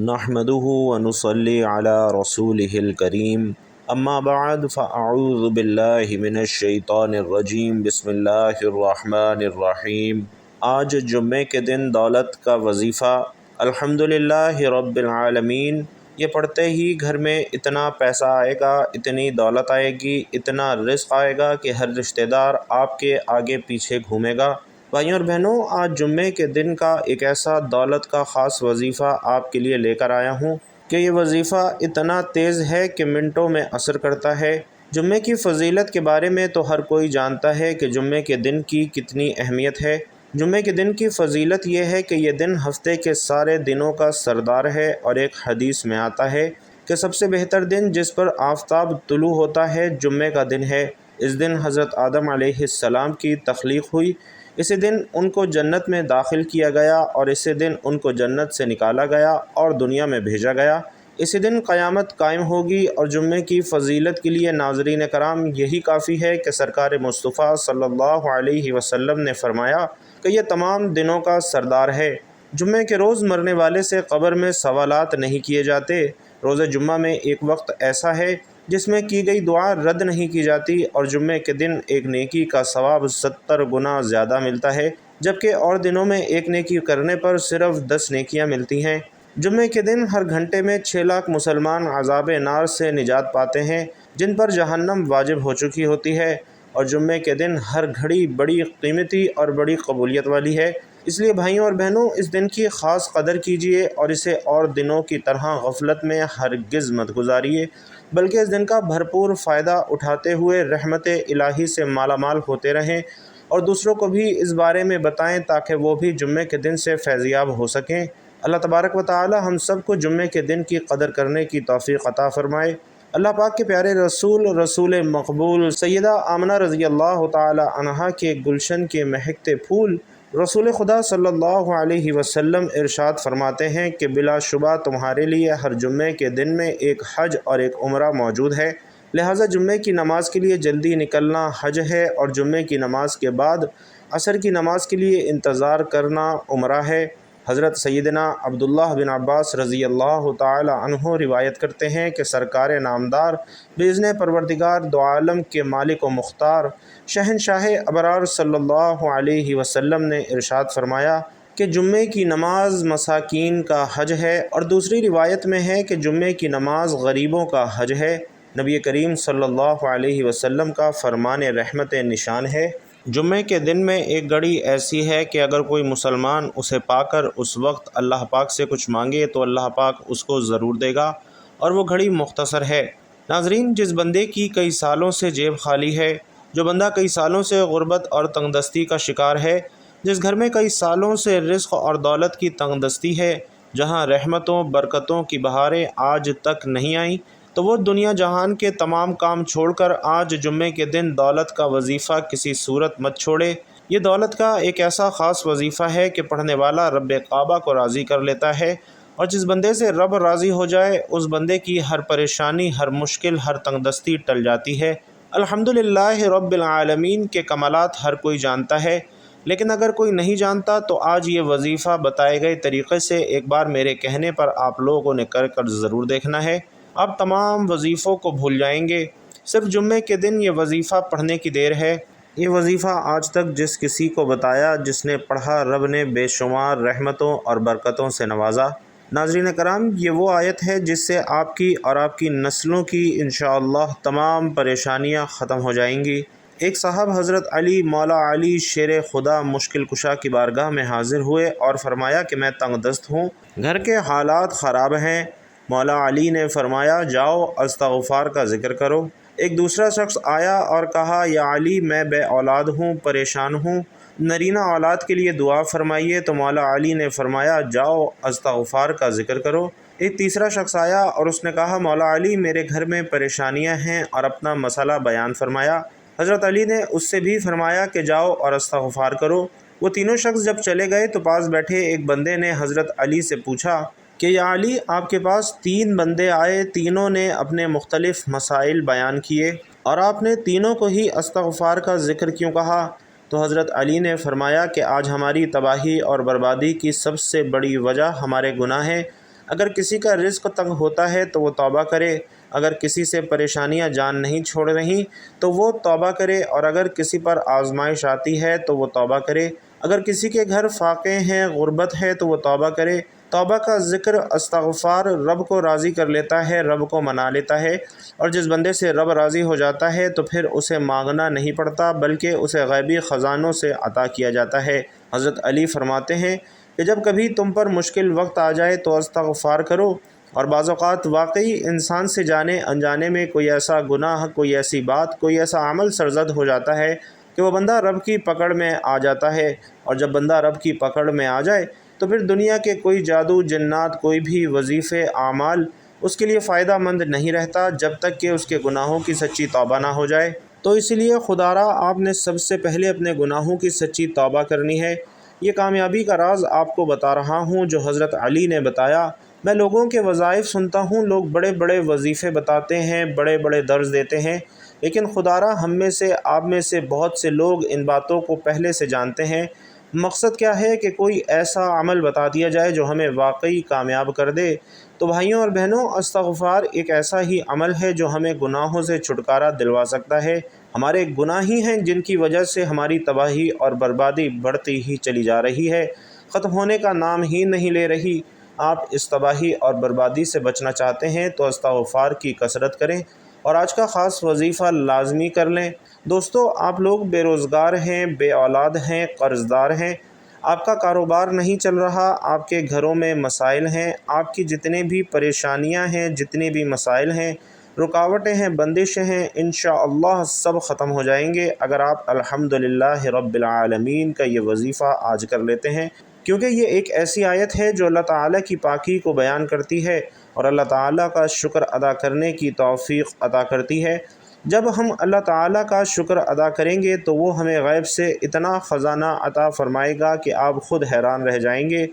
نحمده ونصلي على رسوله الكريم اما بعد فاعوذ باللہ من الشیطان الرجیم بسم اللہ الرحمن الرحیم۔ آج جمعے کے دن دولت کا وظیفہ الحمدللہ رب العالمین، یہ پڑھتے ہی گھر میں اتنا پیسہ آئے گا، اتنی دولت آئے گی، اتنا رزق آئے گا کہ ہر رشتہ دار آپ کے آگے پیچھے گھومے گا۔ بھائیوں اور بہنوں، آج جمعے کے دن کا ایک ایسا دولت کا خاص وظیفہ آپ کے لیے لے کر آیا ہوں کہ یہ وظیفہ اتنا تیز ہے کہ منٹوں میں اثر کرتا ہے۔ جمعے کی فضیلت کے بارے میں تو ہر کوئی جانتا ہے کہ جمعے کے دن کی کتنی اہمیت ہے۔ جمعے کے دن کی فضیلت یہ ہے کہ یہ دن ہفتے کے سارے دنوں کا سردار ہے، اور ایک حدیث میں آتا ہے کہ سب سے بہتر دن جس پر آفتاب طلوع ہوتا ہے جمعے کا دن ہے۔ اس دن حضرت آدم علیہ السلام کی تخلیق ہوئی، اسی دن ان کو جنت میں داخل کیا گیا، اور اسی دن ان کو جنت سے نکالا گیا اور دنیا میں بھیجا گیا۔ اسی دن قیامت قائم ہوگی، اور جمعے کی فضیلت کے لیے ناظرین کرام یہی کافی ہے کہ سرکار مصطفیٰ صلی اللہ علیہ وسلم نے فرمایا کہ یہ تمام دنوں کا سردار ہے۔ جمعے کے روز مرنے والے سے قبر میں سوالات نہیں کیے جاتے۔ روز جمعہ میں ایک وقت ایسا ہے جس میں کی گئی دعا رد نہیں کی جاتی، اور جمعے کے دن ایک نیکی کا ثواب 70 گنا زیادہ ملتا ہے، جبکہ اور دنوں میں ایک نیکی کرنے پر صرف 10 نیکیاں ملتی ہیں۔ جمعے کے دن ہر گھنٹے میں 6 لاکھ مسلمان عذاب نار سے نجات پاتے ہیں جن پر جہنم واجب ہو چکی ہوتی ہے، اور جمعے کے دن ہر گھڑی بڑی قیمتی اور بڑی قبولیت والی ہے۔ اس لیے بھائیوں اور بہنوں، اس دن کی خاص قدر کیجیے، اور اسے اور دنوں کی طرح غفلت میں ہرگز مت گزاریے، بلکہ اس دن کا بھرپور فائدہ اٹھاتے ہوئے رحمت الہی سے مالا مال ہوتے رہیں، اور دوسروں کو بھی اس بارے میں بتائیں تاکہ وہ بھی جمعے کے دن سے فیضیاب ہو سکیں۔ اللہ تبارک و تعالی ہم سب کو جمعے کے دن کی قدر کرنے کی توفیق عطا فرمائے۔ اللہ پاک کے پیارے رسول مقبول سیدہ آمنہ رضی اللہ تعالی عنہا کے گلشن کے مہکتے پھول رسول خدا صلی اللہ علیہ وسلم ارشاد فرماتے ہیں کہ بلا شبہ تمہارے لیے ہر جمعے کے دن میں ایک حج اور ایک عمرہ موجود ہے، لہٰذا جمعے کی نماز کے لیے جلدی نکلنا حج ہے، اور جمعے کی نماز کے بعد عصر کی نماز کے لیے انتظار کرنا عمرہ ہے۔ حضرت سیدنا عبداللہ بن عباس رضی اللہ تعالی عنہ روایت کرتے ہیں کہ سرکار نامدار باذن پروردگار دو عالم کے مالک و مختار شہنشاہ ابرار صلی اللہ علیہ وسلم نے ارشاد فرمایا کہ جمعے کی نماز مساکین کا حج ہے، اور دوسری روایت میں ہے کہ جمعے کی نماز غریبوں کا حج ہے۔ نبی کریم صلی اللہ علیہ وسلم کا فرمان رحمت نشان ہے۔ جمعے کے دن میں ایک گھڑی ایسی ہے کہ اگر کوئی مسلمان اسے پا کر اس وقت اللہ پاک سے کچھ مانگے تو اللہ پاک اس کو ضرور دے گا، اور وہ گھڑی مختصر ہے۔ ناظرین، جس بندے کی کئی سالوں سے جیب خالی ہے، جو بندہ کئی سالوں سے غربت اور تنگ دستی کا شکار ہے، جس گھر میں کئی سالوں سے رزق اور دولت کی تنگ دستی ہے، جہاں رحمتوں برکتوں کی بہاریں آج تک نہیں آئیں، تو وہ دنیا جہان کے تمام کام چھوڑ کر آج جمعے کے دن دولت کا وظیفہ کسی صورت مت چھوڑے۔ یہ دولت کا ایک ایسا خاص وظیفہ ہے کہ پڑھنے والا رب کعبہ کو راضی کر لیتا ہے، اور جس بندے سے رب راضی ہو جائے اس بندے کی ہر پریشانی، ہر مشکل، ہر تنگ دستی ٹل جاتی ہے۔ الحمدللہ رب العالمین کے کمالات ہر کوئی جانتا ہے، لیکن اگر کوئی نہیں جانتا تو آج یہ وظیفہ بتائے گئے طریقے سے ایک بار میرے کہنے پر آپ لوگوں نے کر ضرور دیکھنا ہے۔ آپ تمام وظیفوں کو بھول جائیں گے، صرف جمعے کے دن یہ وظیفہ پڑھنے کی دیر ہے۔ یہ وظیفہ آج تک جس کسی کو بتایا، جس نے پڑھا، رب نے بے شمار رحمتوں اور برکتوں سے نوازا۔ ناظرین کرام، یہ وہ آیت ہے جس سے آپ کی اور آپ کی نسلوں کی انشاءاللہ تمام پریشانیاں ختم ہو جائیں گی۔ ایک صاحب حضرت علی مولا علی شیر خدا مشکل کشا کی بارگاہ میں حاضر ہوئے اور فرمایا کہ میں تنگ دست ہوں، گھر کے حالات خراب ہیں۔ مولا علی نے فرمایا جاؤ استغفار کا ذکر کرو۔ ایک دوسرا شخص آیا اور کہا یا علی میں بے اولاد ہوں، پریشان ہوں، نرینہ اولاد کے لیے دعا فرمائیے، تو مولا علی نے فرمایا جاؤ استغفار کا ذکر کرو۔ ایک تیسرا شخص آیا اور اس نے کہا مولا علی میرے گھر میں پریشانیاں ہیں، اور اپنا مسئلہ بیان فرمایا۔ حضرت علی نے اس سے بھی فرمایا کہ جاؤ اور استغفار کرو۔ وہ تینوں شخص جب چلے گئے تو پاس بیٹھے ایک بندے نے حضرت علی سے پوچھا کہ یا علی آپ کے پاس 3 بندے آئے، تینوں نے اپنے مختلف مسائل بیان کیے، اور آپ نے تینوں کو ہی استغفار کا ذکر کیوں کہا؟ تو حضرت علی نے فرمایا کہ آج ہماری تباہی اور بربادی کی سب سے بڑی وجہ ہمارے گناہ ہیں۔ اگر کسی کا رزق تنگ ہوتا ہے تو وہ توبہ کرے، اگر کسی سے پریشانیاں جان نہیں چھوڑ رہیں تو وہ توبہ کرے، اور اگر کسی پر آزمائش آتی ہے تو وہ توبہ کرے، اگر کسی کے گھر فاقے ہیں، غربت ہے تو وہ توبہ کرے۔ توبہ کا ذکر، استغفار رب کو راضی کر لیتا ہے، رب کو منا لیتا ہے، اور جس بندے سے رب راضی ہو جاتا ہے تو پھر اسے مانگنا نہیں پڑتا بلکہ اسے غیبی خزانوں سے عطا کیا جاتا ہے۔ حضرت علی فرماتے ہیں کہ جب کبھی تم پر مشکل وقت آ جائے تو استغفار کرو، اور بعض اوقات واقعی انسان سے جانے انجانے میں کوئی ایسا گناہ، کوئی ایسی بات، کوئی ایسا عمل سرزد ہو جاتا ہے کہ وہ بندہ رب کی پکڑ میں آ جاتا ہے، اور جب بندہ رب کی پکڑ میں آ جائے تو پھر دنیا کے کوئی جادو، جنات، کوئی بھی وظیفے، اعمال اس کے لیے فائدہ مند نہیں رہتا جب تک کہ اس کے گناہوں کی سچی توبہ نہ ہو جائے۔ تو اس لیے خدارا آپ نے سب سے پہلے اپنے گناہوں کی سچی توبہ کرنی ہے۔ یہ کامیابی کا راز آپ کو بتا رہا ہوں جو حضرت علی نے بتایا۔ میں لوگوں کے وظائف سنتا ہوں، لوگ بڑے بڑے وظیفے بتاتے ہیں، بڑے بڑے درس دیتے ہیں، لیکن خدارا ہم میں سے، آپ میں سے بہت سے لوگ ان باتوں کو پہلے سے جانتے ہیں۔ مقصد کیا ہے کہ کوئی ایسا عمل بتا دیا جائے جو ہمیں واقعی کامیاب کر دے۔ تو بھائیوں اور بہنوں، استغفار ایک ایسا ہی عمل ہے جو ہمیں گناہوں سے چھٹکارا دلوا سکتا ہے۔ ہمارے گناہ ہی ہیں جن کی وجہ سے ہماری تباہی اور بربادی بڑھتی ہی چلی جا رہی ہے، ختم ہونے کا نام ہی نہیں لے رہی۔ آپ اس تباہی اور بربادی سے بچنا چاہتے ہیں تو استغفار کی کثرت کریں، اور آج کا خاص وظیفہ لازمی کر لیں۔ دوستو، آپ لوگ بے روزگار ہیں، بے اولاد ہیں، قرض دار ہیں، آپ کا کاروبار نہیں چل رہا، آپ کے گھروں میں مسائل ہیں، آپ کی جتنے بھی پریشانیاں ہیں، جتنے بھی مسائل ہیں، رکاوٹیں ہیں، بندشیں ہیں، انشاءاللہ سب ختم ہو جائیں گے اگر آپ الحمدللہ رب العالمین کا یہ وظیفہ آج کر لیتے ہیں، کیونکہ یہ ایک ایسی آیت ہے جو اللہ تعالیٰ کی پاکی کو بیان کرتی ہے اور اللہ تعالیٰ کا شکر ادا کرنے کی توفیق عطا کرتی ہے۔ جب ہم اللہ تعالیٰ کا شکر ادا کریں گے تو وہ ہمیں غیب سے اتنا خزانہ عطا فرمائے گا کہ آپ خود حیران رہ جائیں گے۔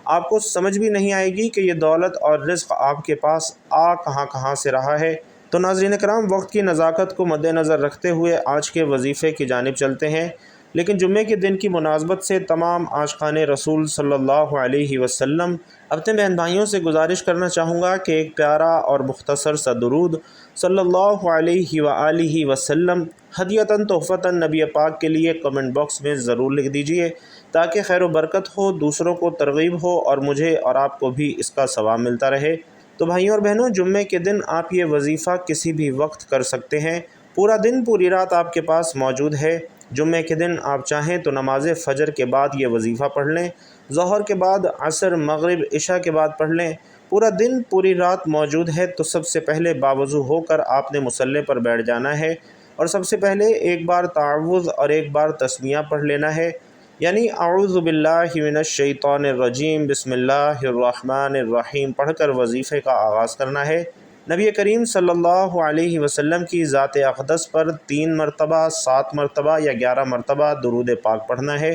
آپ کو سمجھ بھی نہیں آئے گی کہ یہ دولت اور رزق آپ کے پاس کہاں سے رہا ہے۔ تو ناظرین کرام، وقت کی نزاکت کو مد نظر رکھتے ہوئے آج کے وظیفے کی جانب چلتے ہیں، لیکن جمعے کے دن کی مناسبت سے تمام عاشقان رسول صلی اللہ علیہ وسلم، اپنے بہن بھائیوں سے گزارش کرنا چاہوں گا کہ ایک پیارا اور مختصر سا درود صلی اللہ علیہ وآلہ وسلم ہدیۃً تحفۃً نبی پاک کے لیے کمنٹ باکس میں ضرور لکھ دیجئے، تاکہ خیر و برکت ہو، دوسروں کو ترغیب ہو اور مجھے اور آپ کو بھی اس کا ثواب ملتا رہے۔ تو بھائیوں اور بہنوں، جمعے کے دن آپ یہ وظیفہ کسی بھی وقت کر سکتے ہیں، پورا دن، پوری رات آپ کے پاس موجود ہے۔ جمعے کے دن آپ چاہیں تو نماز فجر کے بعد یہ وظیفہ پڑھ لیں، ظہر کے بعد، عصر، مغرب، عشاء کے بعد پڑھ لیں، پورا دن، پوری رات موجود ہے۔ تو سب سے پہلے باوضو ہو کر آپ نے مصلی پر بیٹھ جانا ہے، اور سب سے پہلے ایک بار تعوذ اور ایک بار تسمیہ پڑھ لینا ہے، یعنی اعوذ باللہ من الشیطان الرجیم بسم اللہ الرحمن الرحیم پڑھ کر وظیفے کا آغاز کرنا ہے۔ نبی کریم صلی اللہ علیہ وسلم کی ذات اقدس پر 3 مرتبہ، 7 مرتبہ یا 11 مرتبہ درود پاک پڑھنا ہے،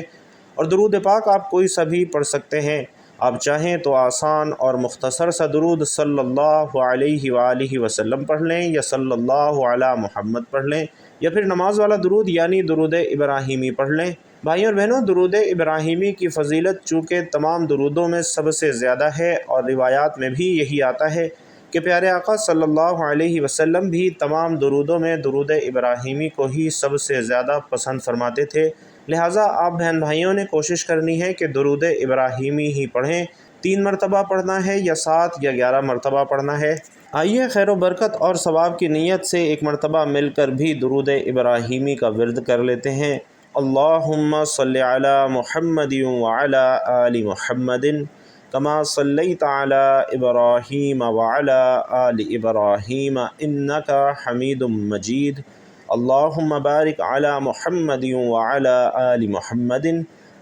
اور درود پاک آپ کوئی سا بھی پڑھ سکتے ہیں۔ آپ چاہیں تو آسان اور مختصر سا درود صلی اللہ علیہ وآلہ وسلم پڑھ لیں، یا صلی اللہ علی محمد پڑھ لیں، یا پھر نماز والا درود یعنی درود ابراہیمی پڑھ لیں۔ بھائیوں اور بہنوں، درود ابراہیمی کی فضیلت چونکہ تمام درودوں میں سب سے زیادہ ہے، اور روایات میں بھی یہی آتا ہے کہ پیارے آقا صلی اللہ علیہ وسلم بھی تمام درودوں میں درود ابراہیمی کو ہی سب سے زیادہ پسند فرماتے تھے، لہٰذا آپ بہن بھائیوں نے کوشش کرنی ہے کہ درود ابراہیمی ہی پڑھیں۔ 3 مرتبہ پڑھنا ہے یا 7 یا 11 مرتبہ پڑھنا ہے۔ آئیے خیر و برکت اور ثواب کی نیت سے ایک مرتبہ مل کر بھی درود ابراہیمی کا ورد کر لیتے ہیں۔ اللہم صلی علی محمد وعلی آل محمد کما صلیت علی ابراہیم وعلی آل ابراہیم انک حمید مجید۔ اللہم بارک علی محمد وعلی آل محمد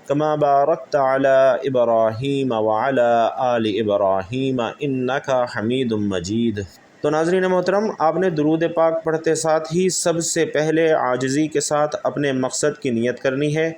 کما بارکت علی ابراہیم وعلی آل ابراہیم انک حمید مجید۔ تو ناظرین محترم، آپ نے درود پاک پڑھتے ساتھ ہی سب سے پہلے عاجزی کے ساتھ اپنے مقصد کی نیت کرنی ہے،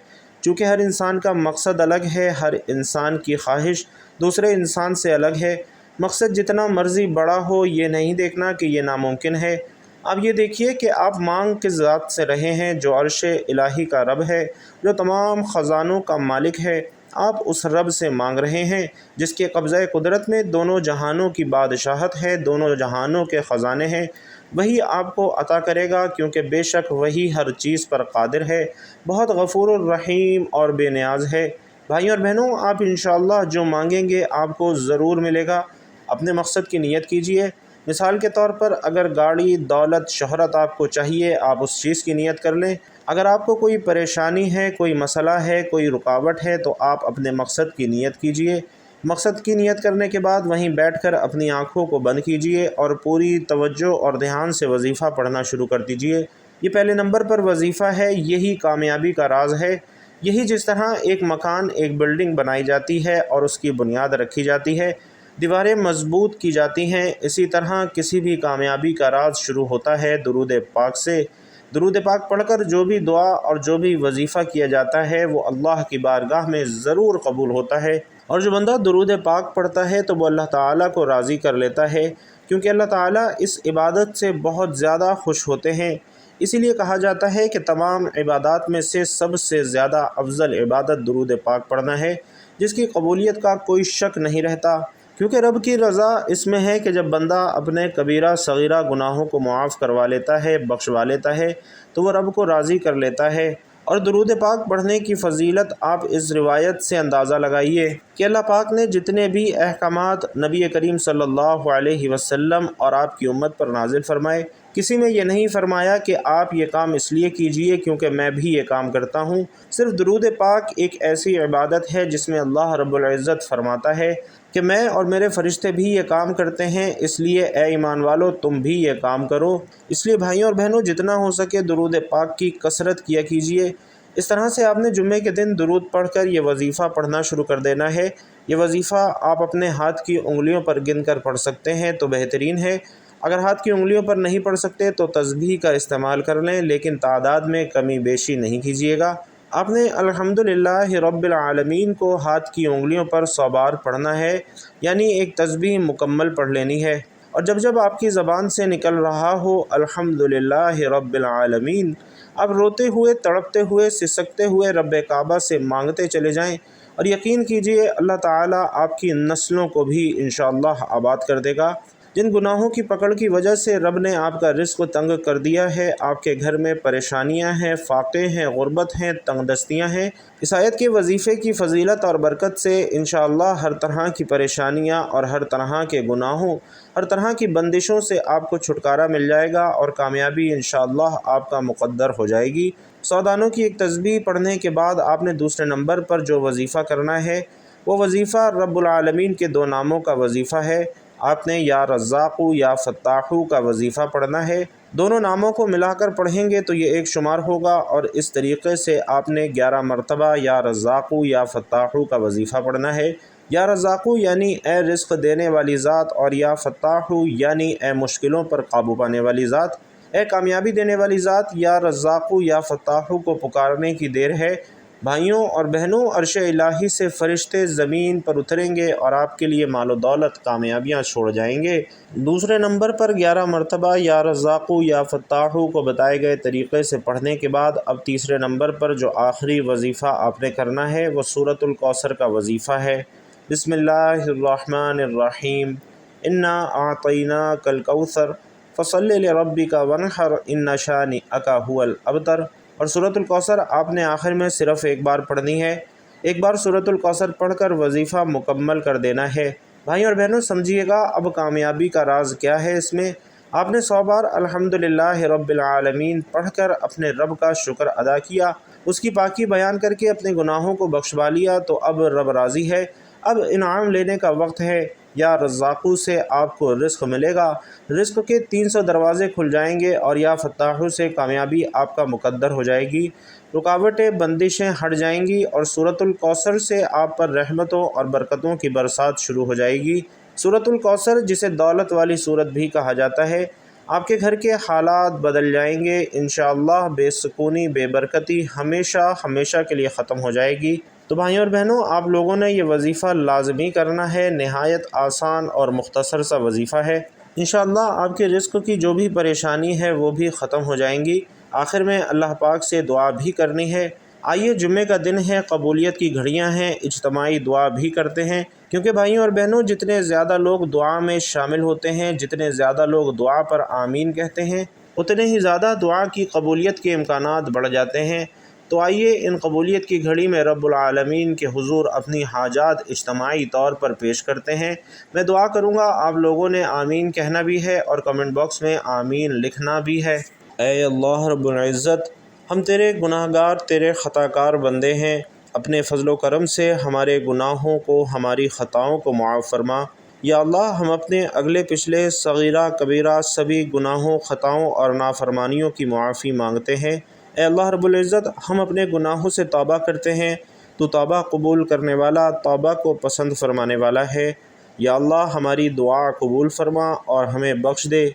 چونکہ ہر انسان کا مقصد الگ ہے، ہر انسان کی خواہش دوسرے انسان سے الگ ہے۔ مقصد جتنا مرضی بڑا ہو، یہ نہیں دیکھنا کہ یہ ناممکن ہے، آپ یہ دیکھیے کہ آپ مانگ کس ذات سے رہے ہیں جو عرش الہی کا رب ہے، جو تمام خزانوں کا مالک ہے۔ آپ اس رب سے مانگ رہے ہیں جس کے قبضہ قدرت میں دونوں جہانوں کی بادشاہت ہے، دونوں جہانوں کے خزانے ہیں، وہی آپ کو عطا کرے گا، کیونکہ بے شک وہی ہر چیز پر قادر ہے، بہت غفور الرحیم اور بے نیاز ہے۔ بھائیوں اور بہنوں، آپ انشاءاللہ جو مانگیں گے آپ کو ضرور ملے گا۔ اپنے مقصد کی نیت کیجئے۔ مثال کے طور پر اگر گاڑی، دولت، شہرت آپ کو چاہیے، آپ اس چیز کی نیت کر لیں۔ اگر آپ کو کوئی پریشانی ہے، کوئی مسئلہ ہے، کوئی رکاوٹ ہے تو آپ اپنے مقصد کی نیت کیجئے۔ مقصد کی نیت کرنے کے بعد وہیں بیٹھ کر اپنی آنکھوں کو بند کیجئے اور پوری توجہ اور دھیان سے وظیفہ پڑھنا شروع کر دیجئے۔ یہ پہلے نمبر پر وظیفہ ہے، یہی کامیابی کا راز ہے۔ یہی جس طرح ایک مکان، ایک بلڈنگ بنائی جاتی ہے اور اس کی بنیاد رکھی جاتی ہے، دیواریں مضبوط کی جاتی ہیں، اسی طرح کسی بھی کامیابی کا راز شروع ہوتا ہے درود پاک سے۔ درود پاک پڑھ کر جو بھی دعا اور جو بھی وظیفہ کیا جاتا ہے وہ اللہ کی بارگاہ میں ضرور قبول ہوتا ہے، اور جو بندہ درود پاک پڑھتا ہے تو وہ اللہ تعالیٰ کو راضی کر لیتا ہے، کیونکہ اللہ تعالیٰ اس عبادت سے بہت زیادہ خوش ہوتے ہیں۔ اسی لیے کہا جاتا ہے کہ تمام عبادات میں سے سب سے زیادہ افضل عبادت درود پاک پڑھنا ہے، جس کی قبولیت کا کوئی شک نہیں رہتا، کیونکہ رب کی رضا اس میں ہے کہ جب بندہ اپنے کبیرہ صغیرہ گناہوں کو معاف کروا لیتا ہے، بخشوا لیتا ہے، تو وہ رب کو راضی کر لیتا ہے۔ اور درود پاک پڑھنے کی فضیلت آپ اس روایت سے اندازہ لگائیے کہ اللہ پاک نے جتنے بھی احکامات نبی کریم صلی اللہ علیہ وسلم اور آپ کی امت پر نازل فرمائے، کسی میں یہ نہیں فرمایا کہ آپ یہ کام اس لیے کیجئے کیونکہ میں بھی یہ کام کرتا ہوں۔ صرف درود پاک ایک ایسی عبادت ہے جس میں اللہ رب العزت فرماتا ہے کہ میں اور میرے فرشتے بھی یہ کام کرتے ہیں، اس لیے اے ایمان والو تم بھی یہ کام کرو۔ اس لیے بھائیوں اور بہنوں، جتنا ہو سکے درود پاک کی کثرت کیا کیجیے۔ اس طرح سے آپ نے جمعے کے دن درود پڑھ کر یہ وظیفہ پڑھنا شروع کر دینا ہے۔ یہ وظیفہ آپ اپنے ہاتھ کی انگلیوں پر گن کر پڑھ سکتے ہیں تو بہترین ہے۔ اگر ہاتھ کی انگلیوں پر نہیں پڑھ سکتے تو تسبیح کا استعمال کر لیں، لیکن تعداد میں کمی بیشی نہیں کیجیے گا۔ آپ نے الحمدللہ رب العالمین کو ہاتھ کی انگلیوں پر 100 بار پڑھنا ہے، یعنی ایک تسبیح مکمل پڑھ لینی ہے۔ اور جب جب آپ کی زبان سے نکل رہا ہو الحمدللہ رب العالمین، آپ روتے ہوئے، تڑپتے ہوئے، سسکتے ہوئے رب کعبہ سے مانگتے چلے جائیں، اور یقین کیجئے اللہ تعالیٰ آپ کی نسلوں کو بھی انشاءاللہ آباد کر دے گا۔ جن گناہوں کی پکڑ کی وجہ سے رب نے آپ کا رزق تنگ کر دیا ہے، آپ کے گھر میں پریشانیاں ہیں، فاقے ہیں، غربت ہیں، تنگ دستیاں ہیں، اس آیت کے وظیفے کی فضیلت اور برکت سے انشاءاللہ ہر طرح کی پریشانیاں اور ہر طرح کے گناہوں، ہر طرح کی بندشوں سے آپ کو چھٹکارا مل جائے گا اور کامیابی انشاءاللہ آپ کا مقدر ہو جائے گی۔ 100 دانوں کی ایک تسبیح پڑھنے کے بعد آپ نے دوسرے نمبر پر جو وظیفہ کرنا ہے وہ وظیفہ رب العالمین کے 2 ناموں کا وظیفہ ہے۔ آپ نے یا رزاق یا فتاح کا وظیفہ پڑھنا ہے۔ دونوں ناموں کو ملا کر پڑھیں گے تو یہ ایک شمار ہوگا، اور اس طریقے سے آپ نے 11 مرتبہ یا رزاق یا فتاح کا وظیفہ پڑھنا ہے۔ یا رزاق یعنی اے رزق دینے والی ذات، اور یا فتاح یعنی اے مشکلوں پر قابو پانے والی ذات، اے کامیابی دینے والی ذات۔ یا رزاق یا فتاح کو پکارنے کی دیر ہے۔ بھائیوں اور بہنوں، عرش الہی سے فرشتے زمین پر اتریں گے اور آپ کے لیے مال و دولت، کامیابیاں چھوڑ جائیں گے۔ دوسرے نمبر پر 11 مرتبہ یا رزاق یا فتاح کو بتائے گئے طریقے سے پڑھنے کے بعد اب تیسرے نمبر پر جو آخری وظیفہ آپ نے کرنا ہے وہ سورۃ الکوثر کا وظیفہ ہے۔ بسم اللہ الرحمن الرحیم، انا اعطیناک الکوثر فصل لربک وانحر ان شانئک ھو الابتر۔ اور سورۃ الکوثر آپ نے آخر میں صرف ایک بار پڑھنی ہے۔ ایک بار سورۃ الکوثر پڑھ کر وظیفہ مکمل کر دینا ہے۔ بھائیوں اور بہنوں، سمجھیے گا اب کامیابی کا راز کیا ہے۔ اس میں آپ نے 100 بار الحمدللہ رب العالمین پڑھ کر اپنے رب کا شکر ادا کیا، اس کی پاکی بیان کر کے اپنے گناہوں کو بخشوا لیا، تو اب رب راضی ہے۔ اب انعام لینے کا وقت ہے۔ یا رزاقو سے آپ کو رزق ملے گا، رزق کے 300 دروازے کھل جائیں گے، اور یا فتاحو سے کامیابی آپ کا مقدر ہو جائے گی، رکاوٹیں، بندشیں ہٹ جائیں گی، اور سورۃ الکوثر سے آپ پر رحمتوں اور برکتوں کی برسات شروع ہو جائے گی۔ سورۃ الکوثر جسے دولت والی سورت بھی کہا جاتا ہے، آپ کے گھر کے حالات بدل جائیں گے انشاءاللہ، بے سکونی، بے برکتی ہمیشہ ہمیشہ کے لیے ختم ہو جائے گی۔ تو بھائیوں اور بہنوں، آپ لوگوں نے یہ وظیفہ لازمی کرنا ہے، نہایت آسان اور مختصر سا وظیفہ ہے۔ انشاءاللہ آپ کے رزق کی جو بھی پریشانی ہے وہ بھی ختم ہو جائیں گی۔ آخر میں اللہ پاک سے دعا بھی کرنی ہے۔ آئیے جمعے کا دن ہے، قبولیت کی گھڑیاں ہیں، اجتماعی دعا بھی کرتے ہیں، کیونکہ بھائیوں اور بہنوں جتنے زیادہ لوگ دعا میں شامل ہوتے ہیں، جتنے زیادہ لوگ دعا پر آمین کہتے ہیں، اتنے ہی زیادہ دعا کی قبولیت کے امکانات بڑھ جاتے ہیں۔ تو آئیے ان قبولیت کی گھڑی میں رب العالمین کے حضور اپنی حاجات اجتماعی طور پر پیش کرتے ہیں۔ میں دعا کروں گا آپ لوگوں نے آمین کہنا بھی ہے اور کمنٹ باکس میں آمین لکھنا بھی ہے۔ اے اللہ رب العزت، ہم تیرے گناہ گار، تیرے خطا کار بندے ہیں، اپنے فضل و کرم سے ہمارے گناہوں کو، ہماری خطاؤں کو معاف فرما۔ یا اللہ، ہم اپنے اگلے پچھلے صغیرہ کبیرہ سبھی گناہوں، خطاؤں اور نافرمانیوں کی معافی مانگتے ہیں۔ اے اللہ رب العزت، ہم اپنے گناہوں سے توبہ کرتے ہیں، تو توبہ قبول کرنے والا، توبہ کو پسند فرمانے والا ہے۔ یا اللہ، ہماری دعا قبول فرما اور ہمیں بخش دے۔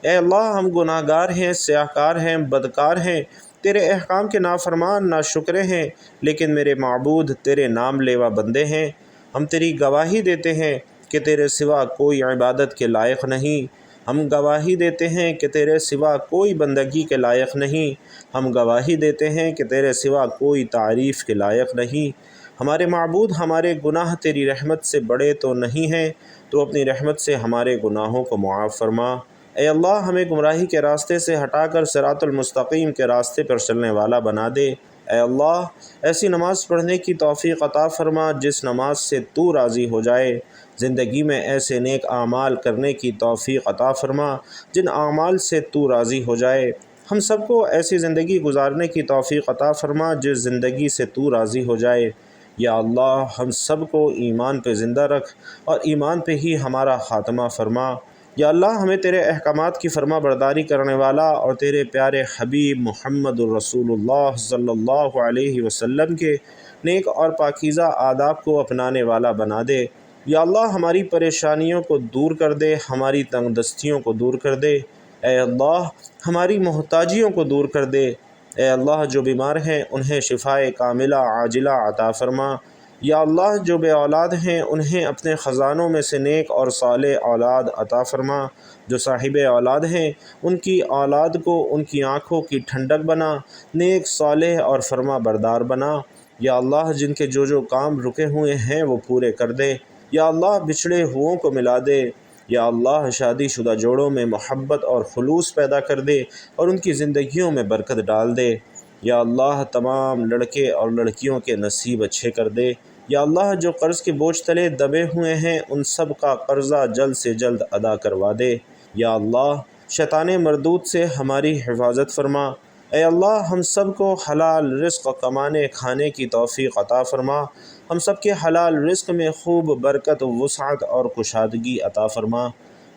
اے اللہ، ہم گناہ گار ہیں، سیاہ کار ہیں، بدکار ہیں، تیرے احکام کے نافرمان، ناشکرے ہیں، لیکن میرے معبود تیرے نام لیوا بندے ہیں۔ ہم تیری گواہی دیتے ہیں کہ تیرے سوا کوئی عبادت کے لائق نہیں۔ ہم گواہی دیتے ہیں کہ تیرے سوا کوئی بندگی کے لائق نہیں۔ ہم گواہی دیتے ہیں کہ تیرے سوا کوئی تعریف کے لائق نہیں۔ ہمارے معبود، ہمارے گناہ تیری رحمت سے بڑے تو نہیں ہیں، تو اپنی رحمت سے ہمارے گناہوں کو معاف فرما۔ اے اللہ، ہمیں گمراہی کے راستے سے ہٹا کر صراط المستقیم کے راستے پر چلنے والا بنا دے۔ اے اللہ، ایسی نماز پڑھنے کی توفیق عطا فرما جس نماز سے تو راضی ہو جائے۔ زندگی میں ایسے نیک اعمال کرنے کی توفیق عطا فرما جن اعمال سے تو راضی ہو جائے۔ ہم سب کو ایسی زندگی گزارنے کی توفیق عطا فرما جس زندگی سے تو راضی ہو جائے۔ یا اللہ، ہم سب کو ایمان پہ زندہ رکھ اور ایمان پہ ہی ہمارا خاتمہ فرما۔ یا اللہ، ہمیں تیرے احکامات کی فرما برداری کرنے والا اور تیرے پیارے حبیب محمد الرسول اللہ صلی اللہ علیہ وسلم کے نیک اور پاکیزہ آداب کو اپنانے والا بنا دے۔ یا اللہ، ہماری پریشانیوں کو دور کر دے، ہماری تنگ دستیوں کو دور کر دے۔ اے اللہ، ہماری محتاجیوں کو دور کر دے۔ اے اللہ، جو بیمار ہیں انہیں شفائے کاملہ عاجلہ عطا فرما۔ یا اللہ، جو بے اولاد ہیں انہیں اپنے خزانوں میں سے نیک اور صالح اولاد عطا فرما۔ جو صاحب اولاد ہیں ان کی اولاد کو ان کی آنکھوں کی ٹھنڈک بنا، نیک، صالح اور فرما بردار بنا۔ یا اللہ، جن کے جو کام رکے ہوئے ہیں وہ پورے کر دے۔ یا اللہ، بچھڑے ہوئوں کو ملا دے۔ یا اللہ، شادی شدہ جوڑوں میں محبت اور خلوص پیدا کر دے اور ان کی زندگیوں میں برکت ڈال دے۔ یا اللہ، تمام لڑکے اور لڑکیوں کے نصیب اچھے کر دے۔ یا اللہ، جو قرض کے بوجھ تلے دبے ہوئے ہیں ان سب کا قرضہ جلد سے جلد ادا کروا دے۔ یا اللہ، شیطان مردود سے ہماری حفاظت فرما۔ اے اللہ، ہم سب کو حلال رزق کمانے کھانے کی توفیق عطا فرما۔ ہم سب کے حلال رزق میں خوب برکت، وسعت اور کشادگی عطا فرما۔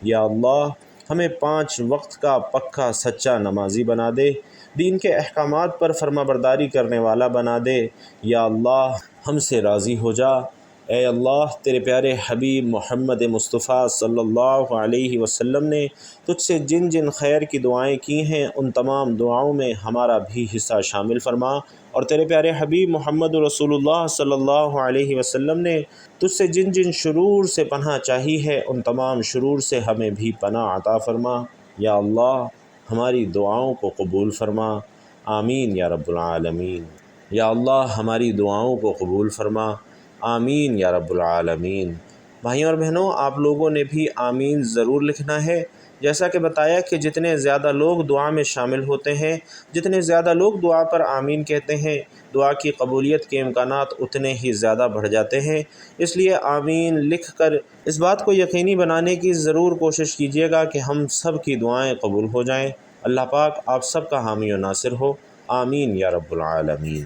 یا اللہ، ہمیں 5 وقت کا پکا سچا نمازی بنا دے، دین کے احکامات پر فرما برداری کرنے والا بنا دے۔ یا اللہ، ہم سے راضی ہو جا۔ اے اللہ، تیرے پیارے حبیب محمد مصطفیٰ صلی اللہ علیہ وسلم نے تجھ سے جن جن خیر کی دعائیں کی ہیں ان تمام دعاؤں میں ہمارا بھی حصہ شامل فرما، اور تیرے پیارے حبیب محمد رسول اللہ صلی اللہ علیہ وسلم نے تجھ سے جن جن شرور سے پناہ چاہی ہے ان تمام شرور سے ہمیں بھی پناہ عطا فرما۔ یا اللہ، ہماری دعاؤں کو قبول فرما۔ آمین یا رب العالمین۔ یا اللہ، ہماری دعاؤں کو قبول فرما۔ آمین یا رب العالمین۔ بھائیوں اور بہنوں، آپ لوگوں نے بھی آمین ضرور لکھنا ہے۔ جیسا کہ بتایا کہ جتنے زیادہ لوگ دعا میں شامل ہوتے ہیں، جتنے زیادہ لوگ دعا پر آمین کہتے ہیں، دعا کی قبولیت کے امکانات اتنے ہی زیادہ بڑھ جاتے ہیں۔ اس لیے آمین لکھ کر اس بات کو یقینی بنانے کی ضرور کوشش کیجیے گا کہ ہم سب کی دعائیں قبول ہو جائیں۔ اللہ پاک آپ سب کا حامی و ناصر ہو۔ آمین یا رب العالمین۔